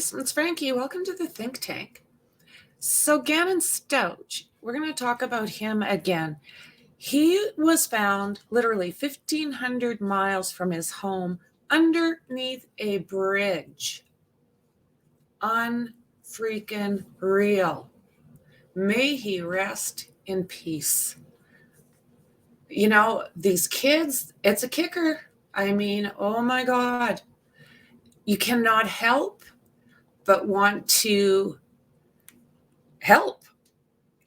guys, it's Franky. Welcome to the Think Tank. So Gannon Stauch'S, we're going to talk about him again. He was found literally 1,500 miles from his home underneath a bridge. Unfreaking real. May he rest in peace. You know, these kids, it's a kicker. I mean, oh my God. You cannot help but want to help.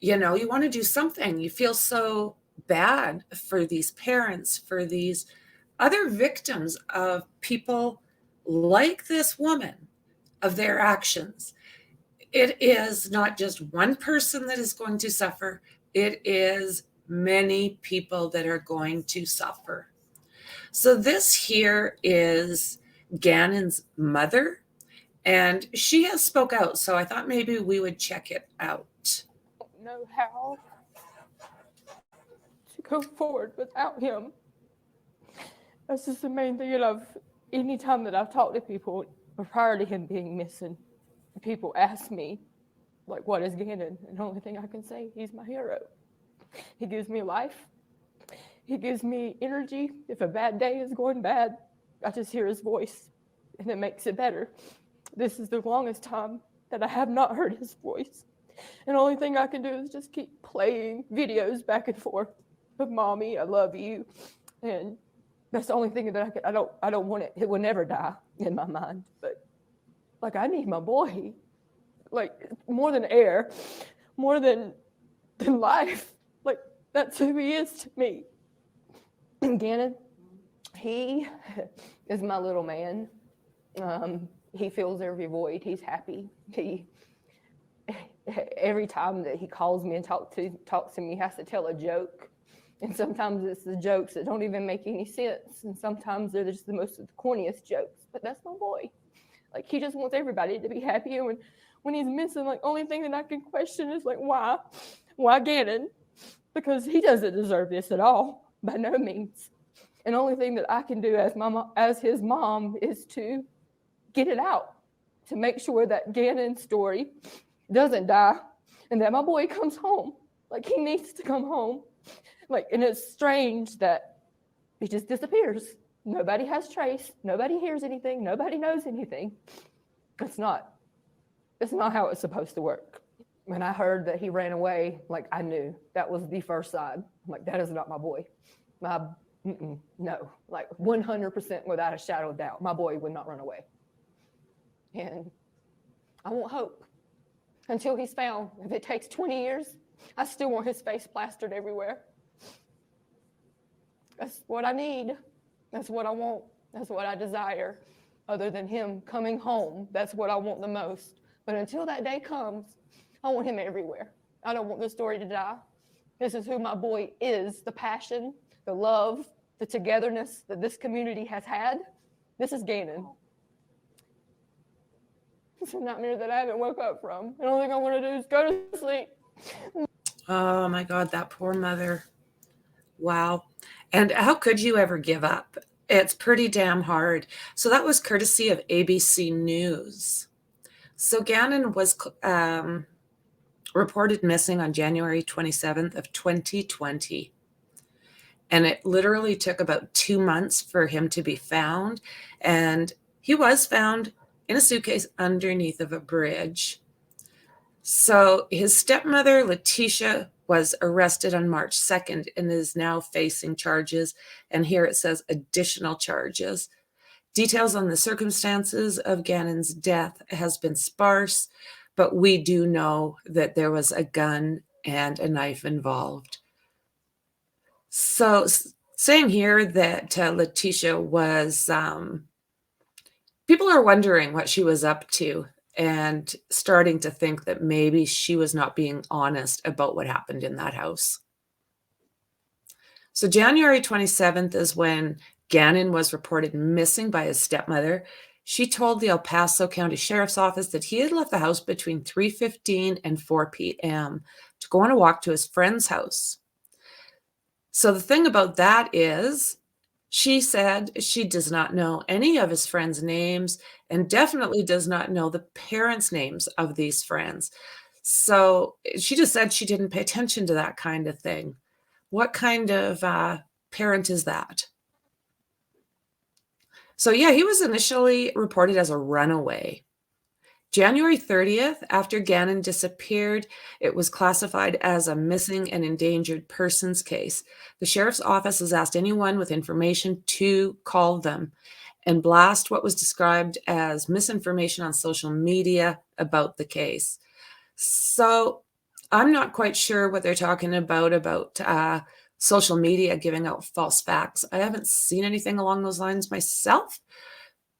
You know, you want to do something. You feel so bad for these parents, for these other victims of people like this woman, of their actions. It is not just one person that is going to suffer. It is many people that are going to suffer. So this here is Gannon's mother, and she has spoke out. So I thought maybe we would check it out. Know how to go forward without him. That's just the main thing. And any time that I've talked to people prior to him being missing, people ask me, like, what is Gannon? And the only thing I can say, he's my hero. He gives me life. He gives me energy. If a bad day is going bad, I just hear his voice, and it makes it better. This is the longest time that I have not heard his voice. And the only thing I can do is just keep playing videos back and forth of Mommy, I love you. And that's the only thing that I don't want it. It will never die in my mind. But like, I need my boy, like, more than air, more than life. Like, that's who he is to me. Gannon, he is my little man. He fills every void. He's happy. Every time that he calls me and talks to me, he has to tell a joke. And sometimes it's the jokes that don't even make any sense. And sometimes they're just the corniest jokes. But that's my boy. Like, he just wants everybody to be happy. And when he's missing, like, only thing that I can question is, like, why? Why Gannon? Because he doesn't deserve this at all, by no means. And the only thing that I can do as his mom is to get it out, to make sure that Gannon's story doesn't die and that my boy comes home. Like, he needs to come home. Like, and it's strange that he just disappears. Nobody has trace. Nobody hears anything. Nobody knows anything. It's not how it's supposed to work. When I heard that he ran away, like, I knew that was the first sign. I'm like, that is not my boy. No, like 100% without a shadow of doubt, my boy would not run away. And I want hope until he's found. If it takes 20 years, I still want his face plastered everywhere. That's what I need. That's what I want. That's what I desire. Other than him coming home, that's what I want the most. But until that day comes, I want him everywhere. I don't want this story to die. This is who my boy is, the passion, the love, the togetherness that this community has had. This is Gannon. It's a nightmare that I haven't woke up from. The only thing I want to do is go to sleep. Oh my God, that poor mother. Wow. And how could you ever give up? It's pretty damn hard. So that was courtesy of ABC News. So Gannon was reported missing on January 27th of 2020. And it literally took about 2 months for him to be found. And he was found in a suitcase underneath of a bridge. So his stepmother, Letitia, was arrested on March 2nd and is now facing charges. And here it says additional charges. Details on the circumstances of Gannon's death has been sparse, but we do know that there was a gun and a knife involved. So saying here that Letitia was, people are wondering what she was up to and starting to think that maybe she was not being honest about what happened in that house. So January 27th is when Gannon was reported missing by his stepmother. She told the El Paso County Sheriff's Office that he had left the house between 3:15 and 4 p.m. to go on a walk to his friend's house. So the thing about that is She said she does not know any of his friends' names and definitely does not know the parents' names of these friends. So she just said she didn't pay attention to that kind of thing. What kind of parent is that? So, yeah, he was initially reported as a runaway. January 30th, after Gannon disappeared, it was classified as a missing and endangered persons case. The sheriff's office has asked anyone with information to call them and blast what was described as misinformation on social media about the case. So I'm not quite sure what they're talking about social media giving out false facts. I haven't seen anything along those lines myself,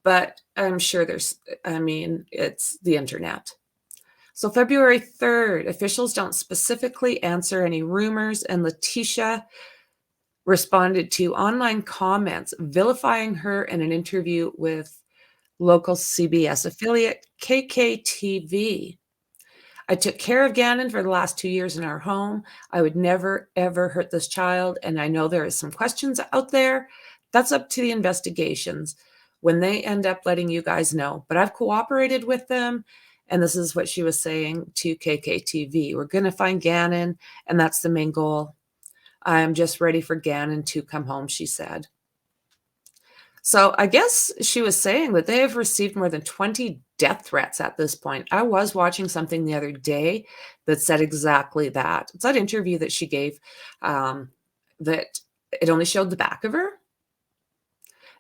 but I'm sure it's the internet. So February 3rd, officials don't specifically answer any rumors, and Letitia responded to online comments vilifying her in an interview with local CBS affiliate KKTV. I took care of Gannon for the last 2 years in our home. I would never, ever hurt this child, and I know there is some questions out there. That's up to the investigations when they end up letting you guys know. But I've cooperated with them, and this is what she was saying to KKTV. We're going to find Gannon, and that's the main goal. I'm just ready for Gannon to come home, she said. So I guess she was saying that they have received more than 20 death threats at this point. I was watching something the other day that said exactly that. It's that interview that she gave that it only showed the back of her.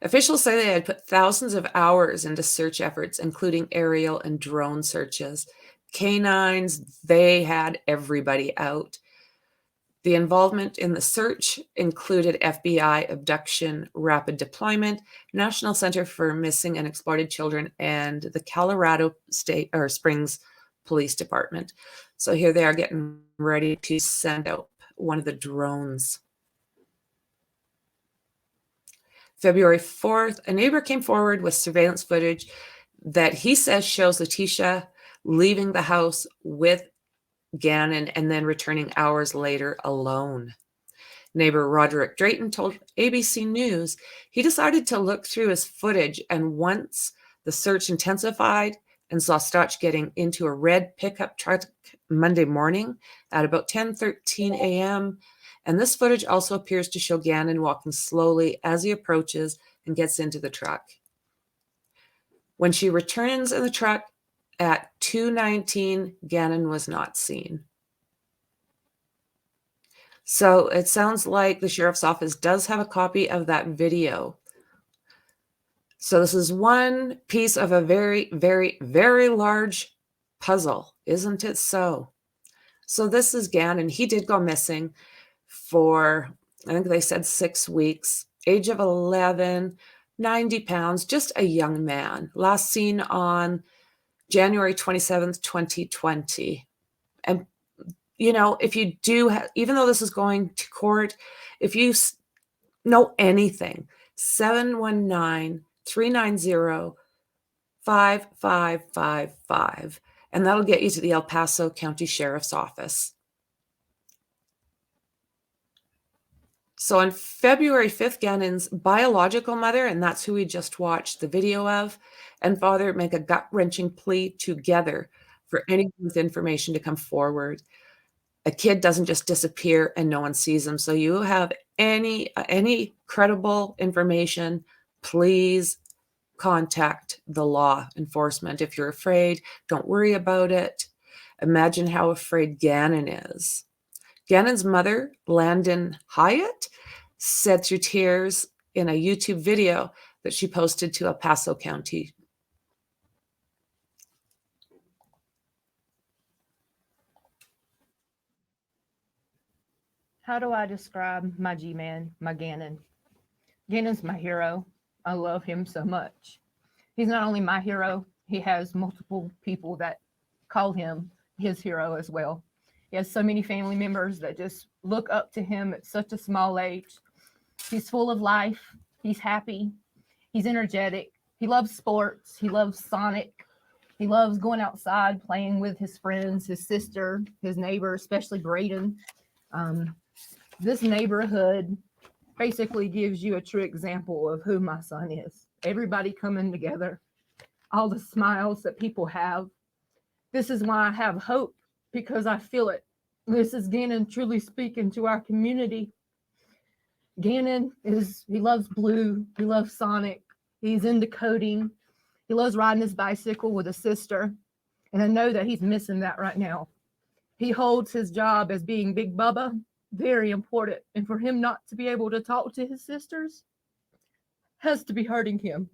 Officials say they had put thousands of hours into search efforts, including aerial and drone searches. Canines, they had everybody out. The involvement in the search included FBI abduction rapid deployment, National Center for Missing and Exploited Children, and the Colorado Springs Police Department. So here they are getting ready to send out one of the drones. February 4th, a neighbor came forward with surveillance footage that he says shows Letitia leaving the house with Gannon and then returning hours later alone. Neighbor Roderick Drayton told ABC News he decided to look through his footage, and once the search intensified and saw Stauch'S getting into a red pickup truck Monday morning at about 10:13 a.m. And this footage also appears to show Gannon walking slowly as he approaches and gets into the truck. When she returns in the truck at 2:19, Gannon was not seen. So it sounds like the sheriff's office does have a copy of that video. So this is one piece of a very, very, very large puzzle, isn't it so? So this is Gannon. He did go missing for, I think they said 6 weeks, age of 11, 90 pounds, just a young man. Last seen on January 27th, 2020. And, if you do, even though this is going to court, if you know anything, 719-390-5555, and that'll get you to the El Paso County Sheriff's Office. So on February 5th, Gannon's biological mother, and that's who we just watched the video of, and father make a gut-wrenching plea together for anyone with information to come forward. A kid doesn't just disappear and no one sees them. So you have any credible information, please contact the law enforcement. If you're afraid, don't worry about it. Imagine how afraid Gannon is. Gannon's mother, Landon Hyatt, said through tears in a YouTube video that she posted to El Paso County. How do I describe my G-Man, my Gannon? Gannon's my hero. I love him so much. He's not only my hero, he has multiple people that call him his hero as well. He has so many family members that just look up to him at such a small age. He's full of life. He's happy. He's energetic. He loves sports. He loves Sonic. He loves going outside, playing with his friends, his sister, his neighbor, especially Braden. This neighborhood basically gives you a true example of who my son is. Everybody coming together, all the smiles that people have. This is why I have hope, because I feel it. This is Gannon truly speaking to our community. Gannon he loves Blue, he loves Sonic, he's into coding, he loves riding his bicycle with his sister, and I know that he's missing that right now. He holds his job as being Big Bubba very important, and for him not to be able to talk to his sisters has to be hurting him.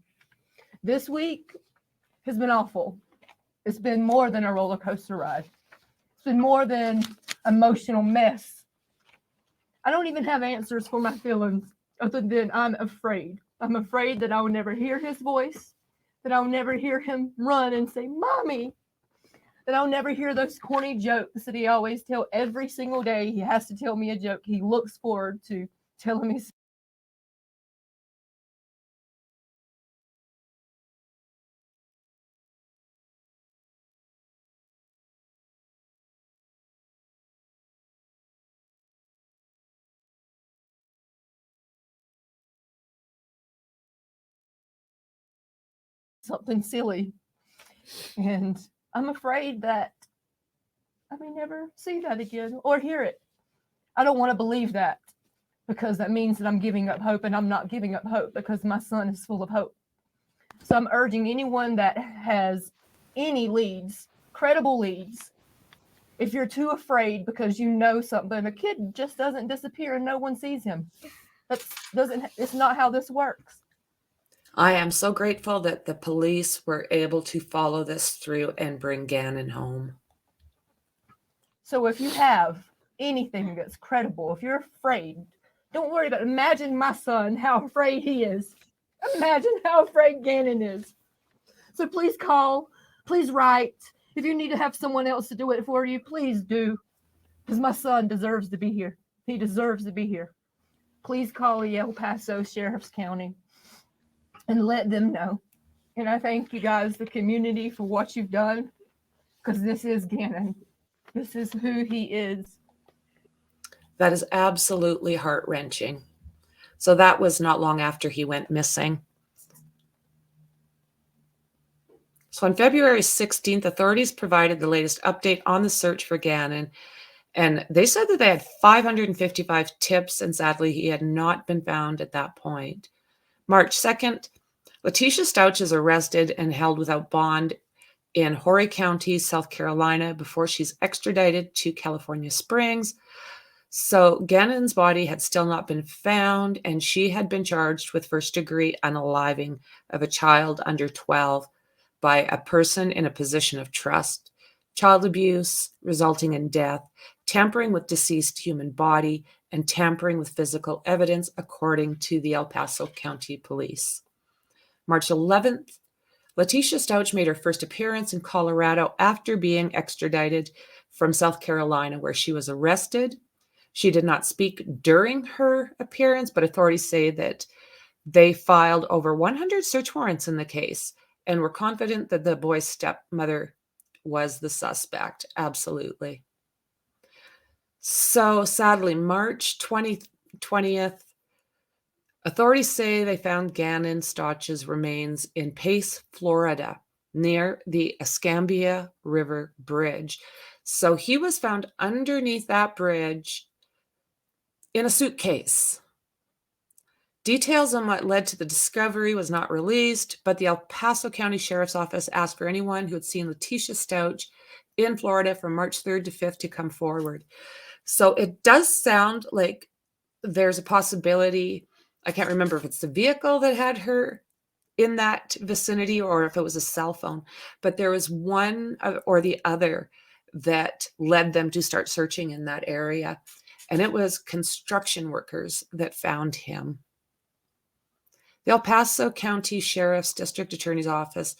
This week has been awful. It's been more than a roller coaster ride. It's been more than emotional mess. I don't even have answers for my feelings other than I'm afraid. I'm afraid that I will never hear his voice, that I'll never hear him run and say, Mommy, that I'll never hear those corny jokes that he always tells every single day. He has to tell me a joke. He looks forward to telling me something silly. And I'm afraid that I may never see that again or hear it. I don't want to believe that, because that means that I'm giving up hope, and I'm not giving up hope because my son is full of hope. So I'm urging anyone that has any leads, credible leads, if you're too afraid because you know something, a kid just doesn't disappear and no one sees him. It's not how this works. I am so grateful that the police were able to follow this through and bring Gannon home. So if you have anything that's credible, if you're afraid, don't worry about it. Imagine my son, how afraid he is. Imagine how afraid Gannon is. So please call, please write. If you need to have someone else to do it for you, please do. Because my son deserves to be here. He deserves to be here. Please call the El Paso Sheriff's County and let them know. And I thank you guys, the community, for what you've done. Because this is Gannon. This is who he is. That is absolutely heart-wrenching. So that was not long after he went missing. So on February 16th, authorities provided the latest update on the search for Gannon. And they said that they had 555 tips, and sadly, he had not been found at that point. March 2nd, Letitia Stauch'S is arrested and held without bond in Horry County, South Carolina, before she's extradited to California Springs. So Gannon's body had still not been found, and she had been charged with first-degree unaliving of a child under 12 by a person in a position of trust, child abuse resulting in death, tampering with deceased human body, and tampering with physical evidence, according to the El Paso County Police. March 11th, Letitia Stauch'S made her first appearance in Colorado after being extradited from South Carolina, where she was arrested. She did not speak during her appearance, but authorities say that they filed over 100 search warrants in the case and were confident that the boy's stepmother was the suspect. Absolutely. So sadly, March 20th, authorities say they found Gannon Stauch'S remains in Pace, Florida, near the Escambia River Bridge. So he was found underneath that bridge in a suitcase. Details on what led to the discovery was not released, but the El Paso County Sheriff's Office asked for anyone who had seen Letitia Stauch'S in Florida from March 3rd to 5th to come forward. So it does sound like there's a possibility. I can't remember if it's the vehicle that had her in that vicinity or if it was a cell phone, but there was one or the other that led them to start searching in that area. And it was construction workers that found him. The El Paso County Sheriff's District Attorney's Office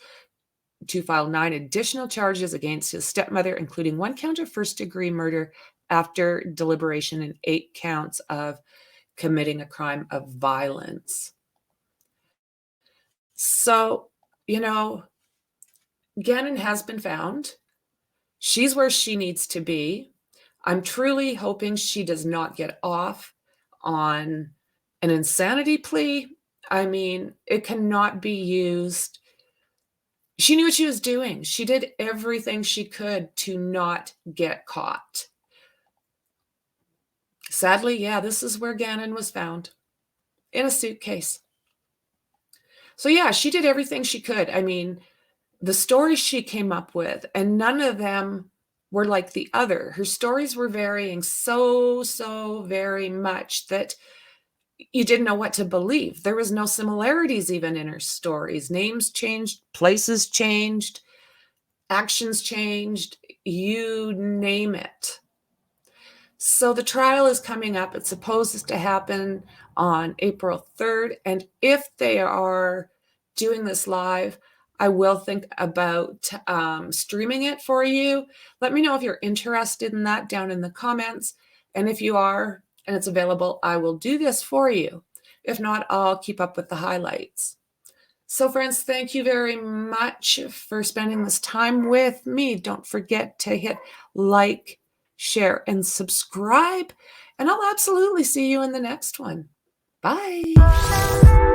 to file 9 additional charges against his stepmother, including 1 count of first-degree murder after deliberation and 8 counts of committing a crime of violence. So, Gannon has been found. She's where she needs to be. I'm truly hoping she does not get off on An insanity plea, I mean, it cannot be used. She knew what she was doing. She did everything she could to not get caught. Sadly, yeah, this is where Gannon was found, in a suitcase. So yeah, she did everything she could. I mean, the stories she came up with, and none of them were like the other. Her stories were varying so very much that you didn't know what to believe. There was no similarities even in her stories. Names changed, places changed, actions changed, you name it. So the trial is coming up. It's supposed to happen on April 3rd. And if they are doing this live, I will think about streaming it for you. Let me know if you're interested in that down in the comments. And if you are, and it's available, I will do this for you. If not, I'll keep up with the highlights. So friends, thank you very much for spending this time with me. Don't forget to hit like, share, and subscribe. And I'll absolutely see you in the next one. Bye.